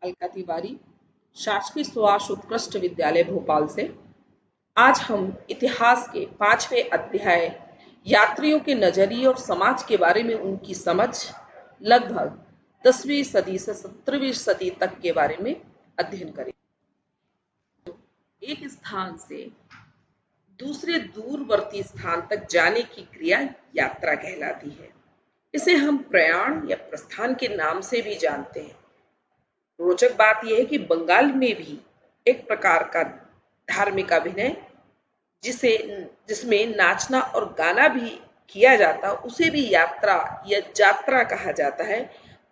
अलका तिवारी, शासकीय सुभाष उत्कृष्ट विद्यालय भोपाल से। आज हम इतिहास के 5वें अध्याय यात्रियों के नजरिए और समाज के बारे में उनकी समझ लगभग 10वीं सदी से 17वीं सदी तक के बारे में अध्ययन करेंगे। एक स्थान से दूसरे दूरवर्ती स्थान तक जाने की क्रिया यात्रा कहलाती है। इसे हम प्रयाण या प्रस्थान के नाम से भी जानते हैं। रोचक बात यह है कि बंगाल में भी एक प्रकार का धार्मिक अभिनय जिसमें नाचना और गाना भी किया जाता, उसे भी यात्रा या जात्रा कहा जाता है।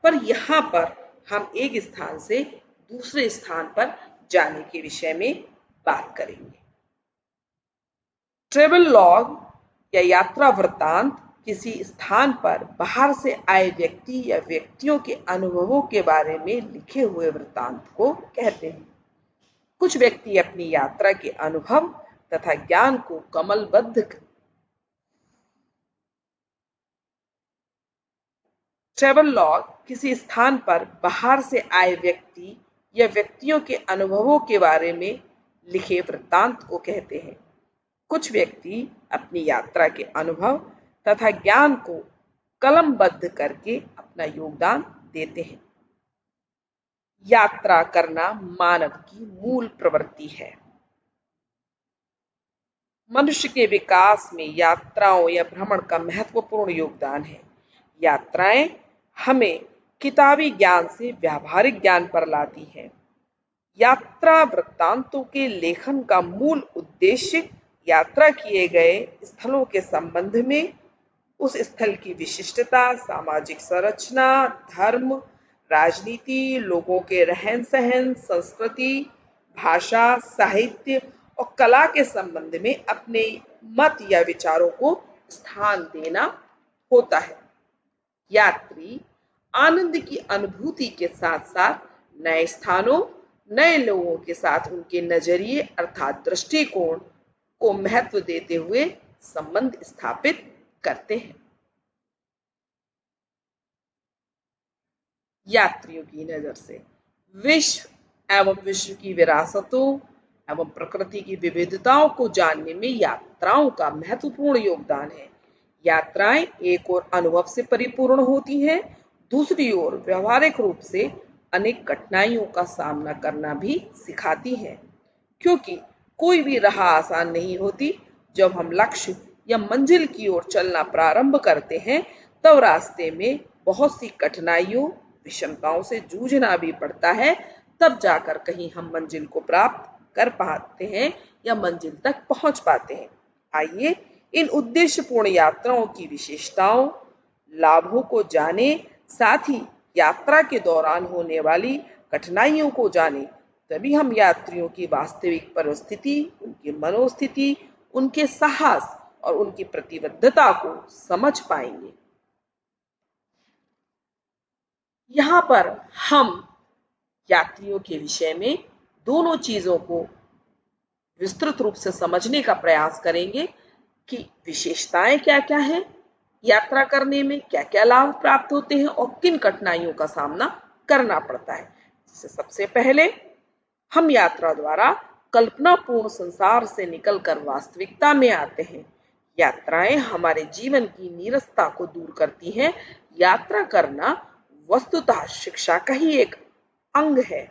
पर यहाँ पर हम एक स्थान से दूसरे स्थान पर जाने के विषय में बात करेंगे। ट्रेवल लॉग या यात्रा वृत्तांत किसी स्थान पर बाहर से आए व्यक्ति या व्यक्तियों के अनुभवों के बारे में लिखे हुए वृत्तांत को कहते हैं। कुछ व्यक्ति अपनी यात्रा के अनुभव तथा ज्ञान को कमलबद्ध ट्रेवल लॉग किसी स्थान पर बाहर से आए व्यक्ति या व्यक्तियों के अनुभवों के बारे में लिखे वृत्तांत को कहते हैं। कुछ व्यक्ति अपनी यात्रा के अनुभव तथा ज्ञान को कलमबद्ध करके अपना योगदान देते हैं। यात्रा करना मानव की मूल प्रवृत्ति है। मनुष्य के विकास में यात्राओं या भ्रमण का महत्वपूर्ण योगदान है। यात्राएं हमें किताबी ज्ञान से व्यावहारिक ज्ञान पर लाती हैं। यात्रा वृत्तांतों के लेखन का मूल उद्देश्य यात्रा किए गए स्थलों के संबंध में उस स्थल की विशिष्टता, सामाजिक संरचना, धर्म, राजनीति, लोगों के रहन सहन, संस्कृति, भाषा, साहित्य और कला के संबंध में अपने मत या विचारों को स्थान देना होता है। यात्री आनंद की अनुभूति के साथ साथ नए स्थानों, नए लोगों के साथ उनके नजरिए अर्थात दृष्टिकोण को महत्व देते हुए संबंध स्थापित करते हैं। यात्रियों की नजर से विश्व एवं विश्व की विरासतों एवं प्रकृति की विविधताओं को जानने में यात्राओं का महत्वपूर्ण योगदान है। यात्राएं एक ओर अनुभव से परिपूर्ण होती हैं, दूसरी ओर व्यवहारिक रूप से अनेक कठिनाइयों का सामना करना भी सिखाती हैं, क्योंकि कोई भी राह आसान नहीं होती। जब हम लक्ष्य या मंजिल की ओर चलना प्रारंभ करते हैं, तब रास्ते में बहुत सी कठिनाइयों, विषमताओं से जूझना भी पड़ता है। तब जाकर कहीं हम मंजिल को प्राप्त कर पाते हैं या मंजिल तक पहुंच पाते हैं। आइए इन उद्देश्यपूर्ण यात्राओं की विशेषताओं, लाभों को जाने, साथ ही यात्रा के दौरान होने वाली कठिनाइयों को जाने। तभी हम यात्रियों की वास्तविक परिस्थिति, उनकी मनोस्थिति, उनके साहस और उनकी प्रतिबद्धता को समझ पाएंगे। यहाँ पर हम यात्रियों के विषय में दोनों चीजों को विस्तृत रूप से समझने का प्रयास करेंगे कि विशेषताएं क्या क्या हैं, यात्रा करने में क्या क्या लाभ प्राप्त होते हैं और किन कठिनाइयों का सामना करना पड़ता है। सबसे पहले हम यात्रा द्वारा कल्पनापूर्ण संसार से निकलकर वास्तविकता में आते हैं। यात्राएं हमारे जीवन की नीरसता को दूर करती हैं। यात्रा करना वस्तुतः शिक्षा का ही एक अंग है।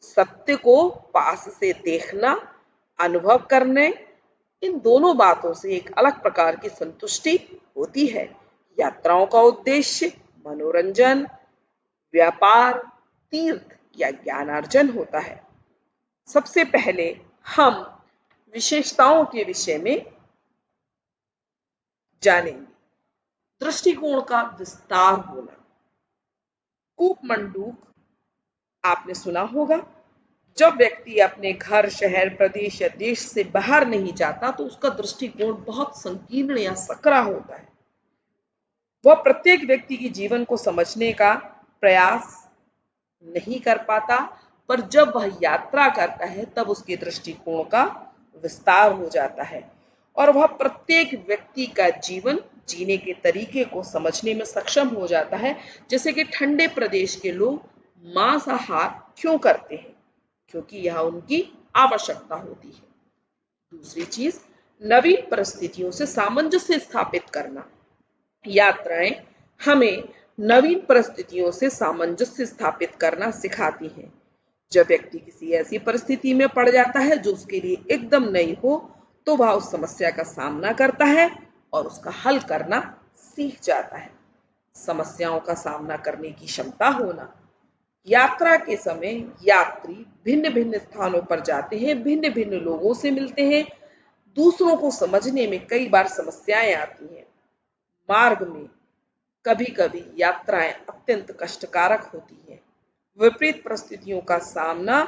सत्य को पास से देखना, अनुभव करने, इन दोनों बातों से एक अलग प्रकार की संतुष्टि होती है। यात्राओं का उद्देश्य मनोरंजन, व्यापार, तीर्थ या ज्ञानार्जन होता है। सबसे पहले हम विशेषताओं के विषय में जानेंगे। दृष्टिकोण का विस्तार होना। कूपमंडूक आपने सुना होगा। जब व्यक्ति अपने घर, शहर, प्रदेश या देश से बाहर नहीं जाता तो उसका दृष्टिकोण बहुत संकीर्ण या सकरा होता है। वह प्रत्येक व्यक्ति के जीवन को समझने का प्रयास नहीं कर पाता, पर जब वह यात्रा करता है तब उसके दृष्टिकोण का विस्तार हो जाता है और वह प्रत्येक व्यक्ति का जीवन जीने के तरीके को समझने में सक्षम हो जाता है। जैसे कि ठंडे प्रदेश के लोग मांसाहार क्यों करते हैं? क्योंकि यह उनकी आवश्यकता होती है। दूसरी चीज, नवीन परिस्थितियों से सामंजस्य स्थापित करना। यात्राएं हमें नवीन परिस्थितियों से सामंजस्य स्थापित करना सिखाती हैं। जब व्यक्ति किसी ऐसी परिस्थिति में पड़ जाता है जो उसके लिए एकदम नई हो, तो वह उस समस्या का सामना करता है और उसका हल करना सीख जाता है। समस्याओं का सामना करने की क्षमता होना। यात्रा के समय यात्री भिन्न भिन्न स्थानों पर जाते हैं, भिन्न भिन्न लोगों से मिलते हैं। दूसरों को समझने में कई बार समस्याएं आती हैं। मार्ग में कभी कभी यात्राएं अत्यंत कष्टकारक होती हैं। विपरीत परिस्थितियों का सामना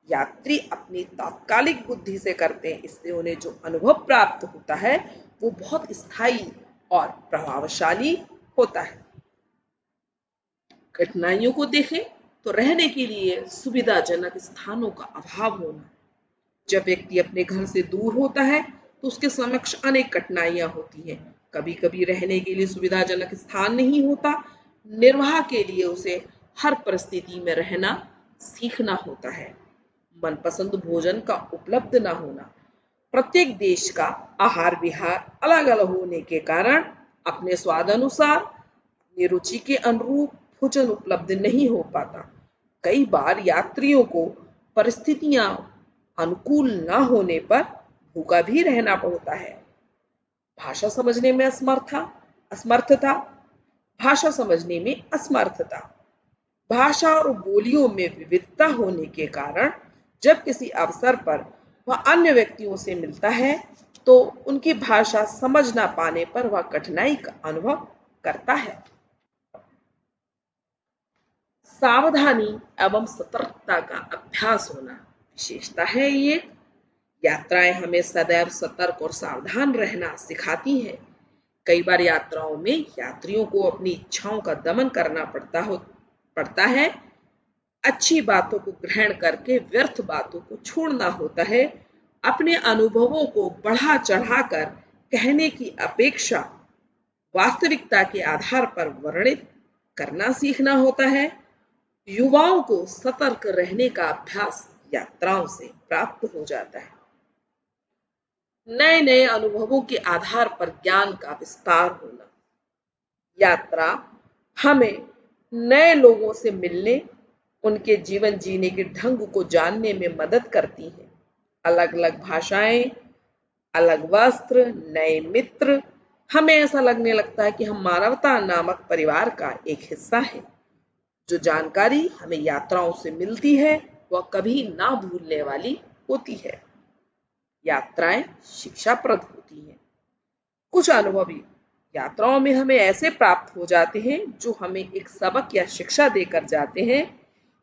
यात्री अपनी तात्कालिक बुद्धि से करते हैं, इसलिए उन्हें जो अनुभव प्राप्त होता है वो बहुत स्थायी और प्रभावशाली होता है। कठिनाइयों को देखें तो रहने के लिए सुविधाजनक स्थानों का अभाव होना। जब व्यक्ति अपने घर से दूर होता है तो उसके समक्ष अनेक कठिनाइयां होती हैं। कभी कभी रहने के लिए सुविधाजनक स्थान नहीं होता। निर्वाह के लिए उसे हर परिस्थिति में रहना सीखना होता है। मनपसंद भोजन का उपलब्ध न होना। प्रत्येक देश का आहार विहार अलग अलग होने के कारण अपने स्वाद अनुसार, अपनी रुचि के अनुरूप भोजन उपलब्ध नहीं हो पाता। कई बार यात्रियों को परिस्थितियां अनुकूल न होने पर भूखा भी रहना पड़ता है। भाषा समझने में असमर्थता। भाषा समझने में असमर्थता। भाषा और बोलियों में विविधता होने के कारण जब किसी अवसर पर वह अन्य व्यक्तियों से मिलता है तो उनकी भाषा समझ ना पाने पर वह कठिनाई का अनुभव करता है। सावधानी एवं सतर्कता का अभ्यास होना विशेषता है ये। यात्राएं हमें सदैव सतर्क और सावधान रहना सिखाती हैं। कई बार यात्राओं में यात्रियों को अपनी इच्छाओं का दमन करना पड़ता है। अच्छी बातों को ग्रहण करके व्यर्थ बातों को छोड़ना होता है। अपने अनुभवों को बढ़ा चढ़ाकर कहने की अपेक्षा वास्तविकता के आधार पर वर्णित करना सीखना होता है। युवाओं को सतर्क रहने का अभ्यास यात्राओं से प्राप्त हो जाता है। नए नए अनुभवों के आधार पर ज्ञान का विस्तार होना। यात्रा हमें नए लोगों से मिलने, उनके जीवन जीने के ढंग को जानने में मदद करती है। अलग अलग भाषाएं, अलग वस्त्र, नए मित्र, हमें ऐसा लगने लगता है कि हम मानवता नामक परिवार का एक हिस्सा है। जो जानकारी हमें यात्राओं से मिलती है वह कभी ना भूलने वाली होती है। यात्राएं शिक्षाप्रद होती हैं। कुछ अनुभव यात्राओं में हमें ऐसे प्राप्त हो जाते हैं जो हमें एक सबक या शिक्षा देकर जाते हैं।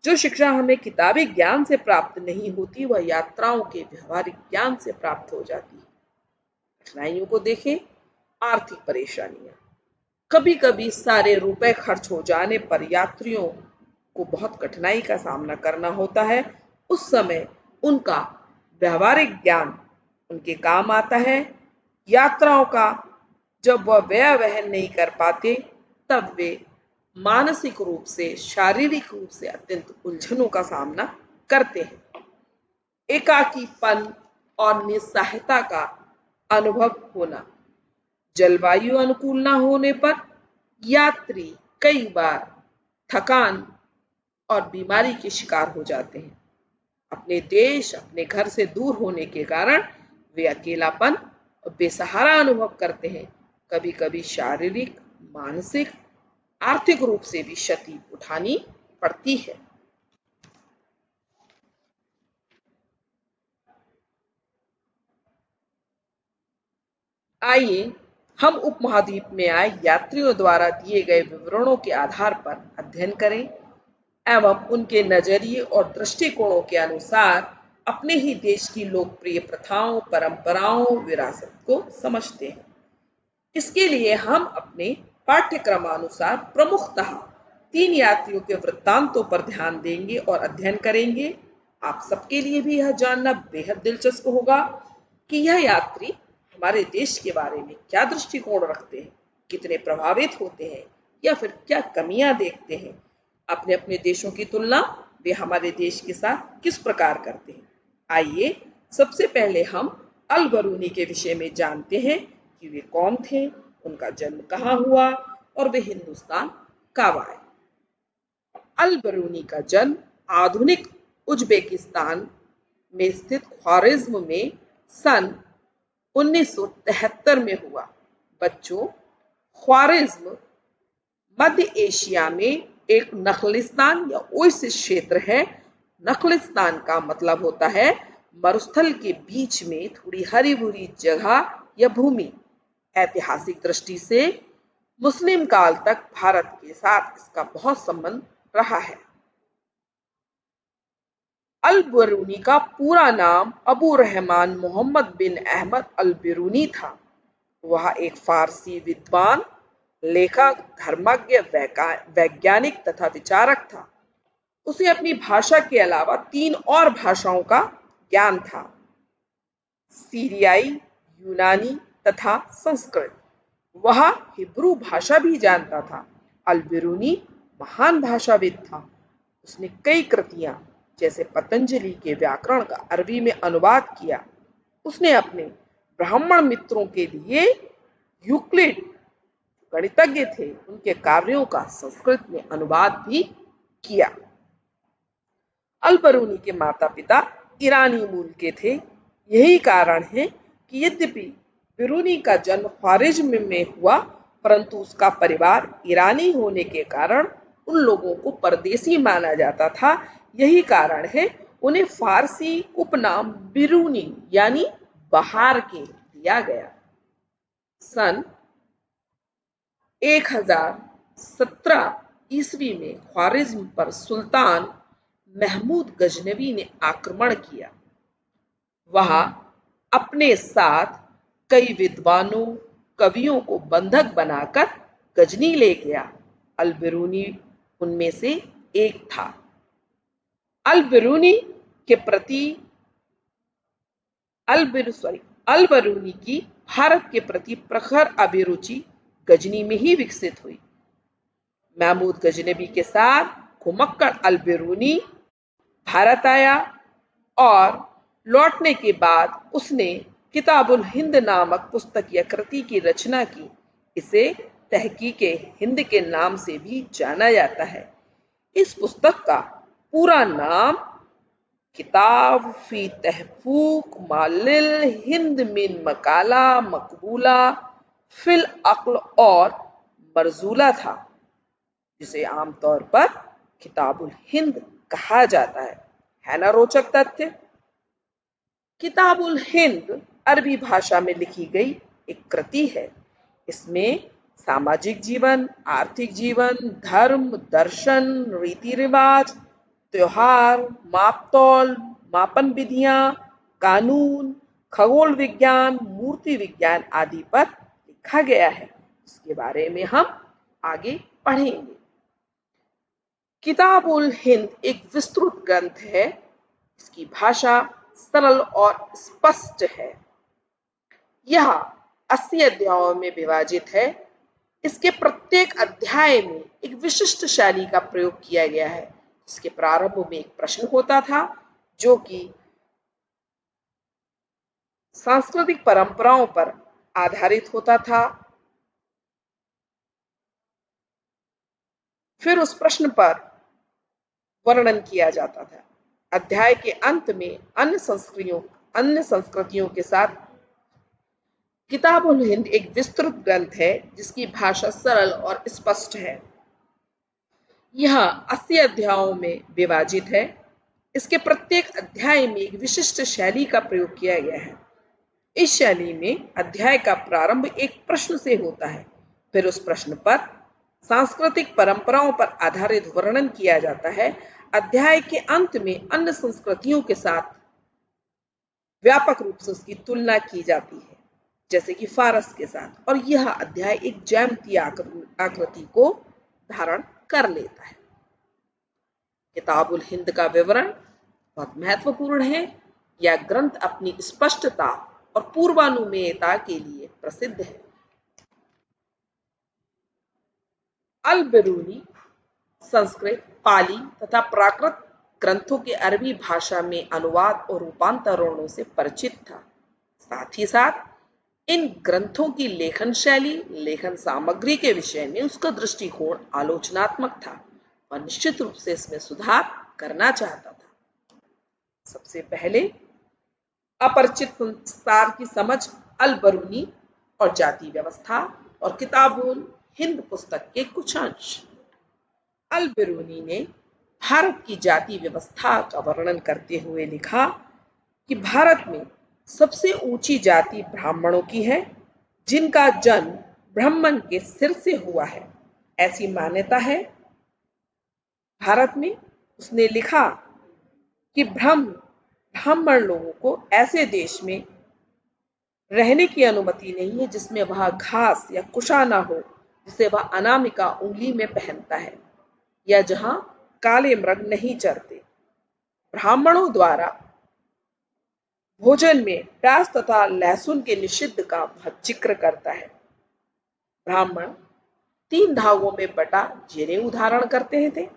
जो शिक्षा हमें किताबी ज्ञान से प्राप्त नहीं होती वह यात्राओं के व्यवहारिक ज्ञान से प्राप्त हो जाती है। कठिनाइयों को देखें। आर्थिक परेशानियां। कभी कभी सारे रुपए खर्च हो जाने पर यात्रियों को बहुत कठिनाई का सामना करना होता है। उस समय उनका व्यवहारिक ज्ञान उनके काम आता है। यात्राओं का जब वह व्यय वहन नहीं कर पाते तब वे मानसिक रूप से, शारीरिक रूप से अत्यंत उलझनों का सामना करते हैं। एकाकीपन और निस्सहायता का अनुभव होना। जलवायु अनुकूल न होने पर यात्री कई बार थकान और बीमारी के शिकार हो जाते हैं। अपने देश, अपने घर से दूर होने के कारण वे अकेलापन और बेसहारा अनुभव करते हैं। कभी कभी शारीरिक, मानसिक, आर्थिक रूप से भी क्षति उठानी पड़ती है। आइए हम उपमहाद्वीप में आए यात्रियों द्वारा दिए गए विवरणों के आधार पर अध्ययन करें एवं उनके नजरिए और दृष्टिकोणों के अनुसार अपने ही देश की लोकप्रिय प्रथाओं, परंपराओं, विरासत को समझते हैं। इसके लिए हम अपने पाठ्यक्रमानुसार प्रमुखतः 3 यात्रियों के वृत्तांतों पर ध्यान देंगे और अध्ययन करेंगे। आप सबके लिए भी यह जानना बेहद दिलचस्प होगा कि यह यात्री हमारे देश के बारे में क्या दृष्टिकोण रखते हैं, कितने प्रभावित होते हैं या फिर क्या कमियां देखते हैं। अपने अपने देशों की तुलना वे हमारे देश के साथ किस प्रकार करते हैं। आइए सबसे पहले हम अल बरूनी के विषय में जानते हैं कि वे कौन थे, उनका जन्म कहाँ हुआ और वे हिंदुस्तान कब आए। अल बरूनी का जन्म आधुनिक उज्बेकिस्तान में स्थित ख्वारिज्म में सन 1973 में हुआ। बच्चों, ख्वारिज्म मध्य एशिया में एक नखलिस्तान या ओएसिस क्षेत्र है। नखलिस्तान का मतलब होता है मरुस्थल के बीच में थोड़ी हरी भरी जगह या भूमि। ऐतिहासिक दृष्टि से मुस्लिम काल तक भारत के साथ इसका बहुत संबंध रहा है। अल बरूनी का पूरा नाम अबू रहमान मोहम्मद बिन अहमद अल बिरूनी था। वह एक फारसी विद्वान, लेखक, धर्मज्ञ, वैज्ञानिक तथा विचारक था। उसे अपनी भाषा के अलावा 3 और भाषाओं का ज्ञान था, सीरियाई, यूनानी तथा संस्कृत। वह हिब्रू भाषा भी जानता था। अल बिरूनी महान भाषाविद था। उसने कई कृतियां जैसे पतंजलि के व्याकरण का अरबी में अनुवाद किया। उसने अपने ब्राह्मण मित्रों के लिए यूक्लिड गणितज्ञ थे, उनके कार्यों का संस्कृत में अनुवाद भी किया। अल बरूनी के माता पिता ईरानी मूल के थे। यही कारण है कि यद्यपि बिरूनी का जन्म ख्वारिज्म में हुआ, परंतु उसका परिवार ईरानी होने के कारण उन लोगों को परदेसी माना जाता था। यही कारण है उन्हें फारसी उपनाम बिरूनी यानी बहार के दिया गया। सन 1017 ईस्वी में ख्वारिज्म पर सुल्तान महमूद गजनवी ने आक्रमण किया। वह अपने साथ कई विद्वानों, कवियों को बंधक बनाकर गजनी ले गया। अल बिरूनी उनमें से एक था। अल बरूनी की भारत के प्रति प्रखर अभिरुचि गजनी में ही विकसित हुई। महमूद गजनवी के साथ घुमक्कड़ अल बिरूनी भारत आया और लौटने के बाद उसने किताबुल हिंद नामक पुस्तक या कृति की रचना की। इसे तहकीके हिंद के नाम से भी जाना जाता है। इस पुस्तक का पूरा नाम किताब फी तहफूक मालिल हिंद मिन मकाला मकबूला फिल अक्ल और मरजूला था, जिसे आमतौर पर किताबुल हिंद कहा जाता है ना रोचक तथ्य। किताबुल हिंद अरबी भाषा में लिखी गई एक कृति है। इसमें सामाजिक जीवन, आर्थिक जीवन, धर्म, दर्शन, रीति रिवाज, त्योहार, मापतौल, मापन विधियां, कानून, खगोल विज्ञान, मूर्ति विज्ञान आदि पर लिखा गया है। इसके बारे में हम आगे पढ़ेंगे। किताबुल हिंद एक विस्तृत ग्रंथ है। इसकी भाषा सरल और स्पष्ट है। यह 80 अध्यायों में विभाजित है। इसके प्रत्येक अध्याय में एक विशिष्ट शैली का प्रयोग किया गया है। इसके प्रारंभ में एक प्रश्न होता था जो कि सांस्कृतिक परंपराओं पर आधारित होता था। फिर उस प्रश्न पर वर्णन किया जाता था। अध्याय के अंत में अन्य संस्कृतियों के साथ किताबुल हिंद एक विस्तृत ग्रंथ है जिसकी भाषा सरल और स्पष्ट है। यह 80 अध्यायों में विभाजित है। इसके प्रत्येक अध्याय में एक विशिष्ट शैली का प्रयोग किया गया है। इस शैली में अध्याय का प्रारंभ एक प्रश्न से होता है। फिर उस प्रश्न पर सांस्कृतिक परंपराओं पर आधारित वर्णन किया जाता है। अध्याय के अंत में अन्य संस्कृतियों के साथ व्यापक रूप से उसकी तुलना की जाती है, जैसे कि फारस के साथ, और यह अध्याय एक ज्यामितीय आकृति को धारण कर लेता है। किताबुल हिंद का विवरण बहुत महत्वपूर्ण है। यह ग्रंथ अपनी स्पष्टता और पूर्वानुमेयता के लिए प्रसिद्ध है। अल बिरूनी संस्कृत पाली तथा प्राकृत ग्रंथों के अरबी भाषा में अनुवाद और रूपांतरणों से परिचित था। साथ ही साथ इन ग्रंथों की लेखन शैली, लेखन सामग्री के विषय में उसका दृष्टिकोण आलोचनात्मक था और निश्चित रूप से इसमें सुधार करना चाहता था। सबसे पहले अपरिचित संस्कार की समझ अल-बरूनी और जाति व्यवस्था और किताबुल हिंद पुस्तक के कुछ अंश। अल-बरूनी ने भारत की जाति व्यवस्था का वर्णन करते हुए लिखा कि भारत में सबसे ऊंची जाति ब्राह्मणों की है, जिनका जन्म ब्रह्मन के सिर से हुआ है, ऐसी मान्यता है। भारत में उसने लिखा कि ब्राह्मण लोगों को ऐसे देश में रहने की अनुमति नहीं है जिसमें वह घास या कुशा ना हो, जिसे वह अनामिका उंगली में पहनता है, या जहां काले मृग नहीं चरते। ब्राह्मणों द्वारा भोजन में प्याज तथा लहसुन के निषिद्ध का वह जिक्र करता है। ब्राह्मण 3 धागों में बटा जनेऊ धारण करते थे।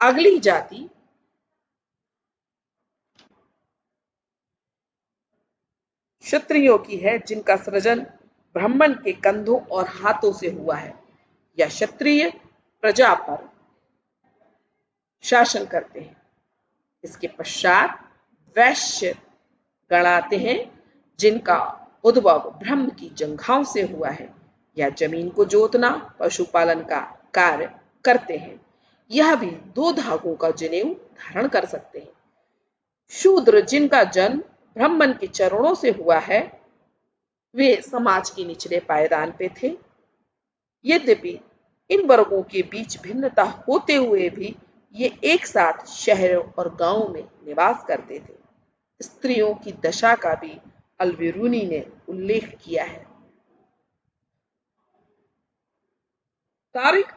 अगली जाति क्षत्रियों की है, जिनका सृजन ब्राह्मण के कंधों और हाथों से हुआ है। यह क्षत्रिय प्रजा पर शासन करते हैं। इसके पश्चात वैश्य गण आते हैं, जिनका उद्भव ब्रह्म की जंघाओं से हुआ है। यह जमीन को जोतना, पशुपालन का कार्य करते हैं। यह भी 2 धागों का जनेऊ धारण कर सकते हैं। शूद्र, जिनका जन्म ब्राह्मण के चरणों से हुआ है, वे समाज के निचले पायदान पे थे। यद्यपि इन वर्गों के बीच भिन्नता होते हुए भी ये एक साथ शहरों और गांवों में निवास करते थे। स्त्रियों की दशा का भी अल-बिरूनी ने उल्लेख किया है। तारिक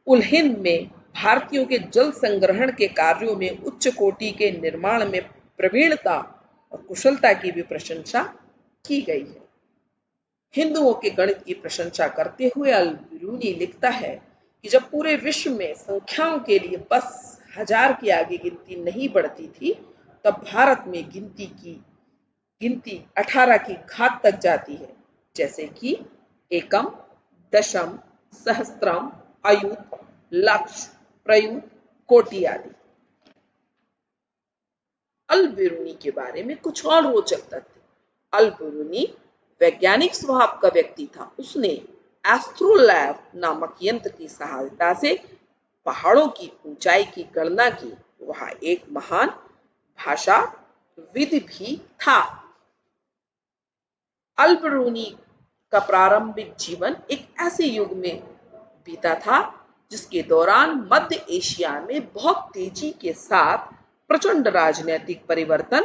उल हिंद में भारतीयों के जल संग्रहण के कार्यों में उच्च कोटि के निर्माण में प्रवीणता और कुशलता की भी प्रशंसा की गई है। हिंदुओं के गणित की प्रशंसा करते हुए अल-बिरूनी लिखता है कि जब पूरे विश्व में संख्याओं के लिए बस 1000 के आगे गिनती नहीं बढ़ती थी, तब भारत में गिनती 18 की घात तक जाती है, जैसे कि एकम, दशम, सहस्त्रम, अयुत, लक्ष, प्रयुत, कोटि आदि। अल-बिरूनी के बारे में कुछ और रोचक तथ्य। अल-बिरूनी वैज्ञानिक स्वभाव का व्यक्ति था। उसने एस्ट्रोलैब नामक यंत्र की सहायता से पहाड़ों की ऊंचाई की गणना की। वह एक महान भाषाविद भी था। अल-बिरूनी का प्रारंभिक जीवन एक ऐसे युग में बीता था जिसके दौरान मध्य एशिया में बहुत तेजी के साथ प्रचंड राजनीतिक परिवर्तन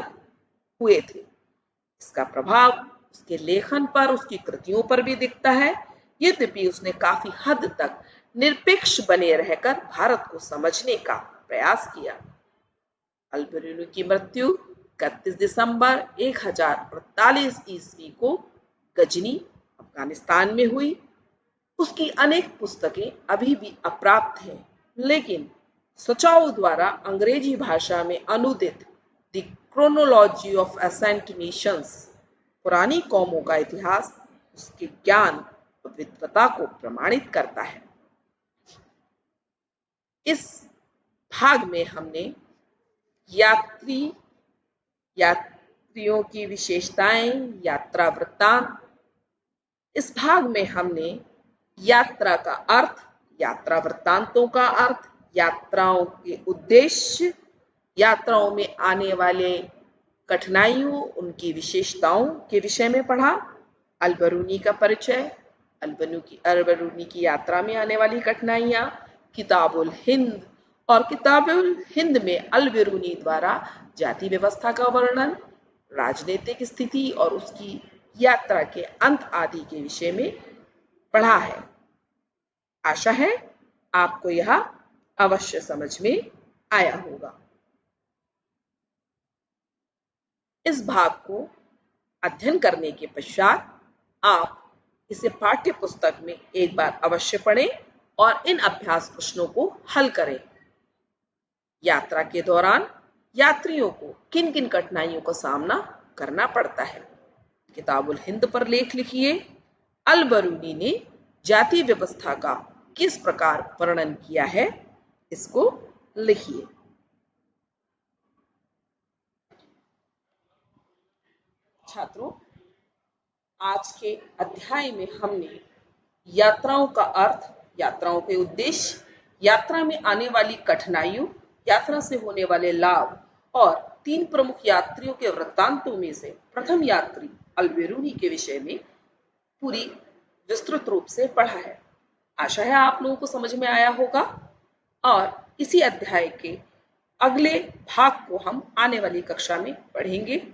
हुए थे। इसका प्रभाव उसके लेखन पर, उसकी कृतियों पर भी दिखता है। यद्यपि उसने काफी हद तक निरपेक्ष बने रहकर भारत को समझने का प्रयास किया। अल-बिरूनी की मृत्यु 31 दिसंबर 1048 ईस्वी को गजनी, अफगानिस्तान में हुई। उसकी अनेक पुस्तकें अभी भी अप्राप्त हैं, लेकिन सचाओ द्वारा अंग्रेजी भाषा में अनुदित the chronology of ancient nations, पुरानी कौमों का इतिहास, उसके ज्ञान और विद्वता को प्रमाणित करता है। इस भाग में हमने यात्रियों की विशेषताएं, यात्रा वृत्तांत। इस भाग में हमने यात्रा का अर्थ, यात्रा वृत्तांतों का अर्थ, यात्राओं के उद्देश्य, यात्राओं में आने वाले कठिनाइयों, उनकी विशेषताओं के विषय में पढ़ा। अल-बिरूनी का परिचय, अल-बिरूनी की यात्रा में आने वाली कठिनाइयां, किताबुल हिंद और किताबुल हिंद में अल-बिरूनी द्वारा जाति व्यवस्था का वर्णन, राजनीतिक स्थिति और उसकी यात्रा के अंत आदि के विषय में पढ़ा है। आशा है आपको यह अवश्य समझ में आया होगा। इस भाग को अध्ययन करने के पश्चात आप इसे पाठ्य पुस्तक में एक बार अवश्य पढ़ें और इन अभ्यास प्रश्नों को हल करें। यात्रा के दौरान यात्रियों को किन किन कठिनाइयों का सामना करना पड़ता है। किताबुल हिंद पर लेख लिखिए। अल बरूनी ने जाति व्यवस्था का किस प्रकार वर्णन किया है, इसको लिखिए। छात्रों, आज के अध्याय में हमने यात्राओं का अर्थ, यात्राओं के उद्देश्य, यात्रा में आने वाली कठिनाइयों, यात्रा से होने वाले लाभ और 3 प्रमुख यात्रियों के वृत्तांतों में से प्रथम यात्री अल बेरूनी के विषय में पूरी विस्तृत रूप से पढ़ा है। आशा है आप लोगों को समझ में आया होगा और इसी अध्याय के अगले भाग को हम आने वाली कक्षा में पढ़ेंगे।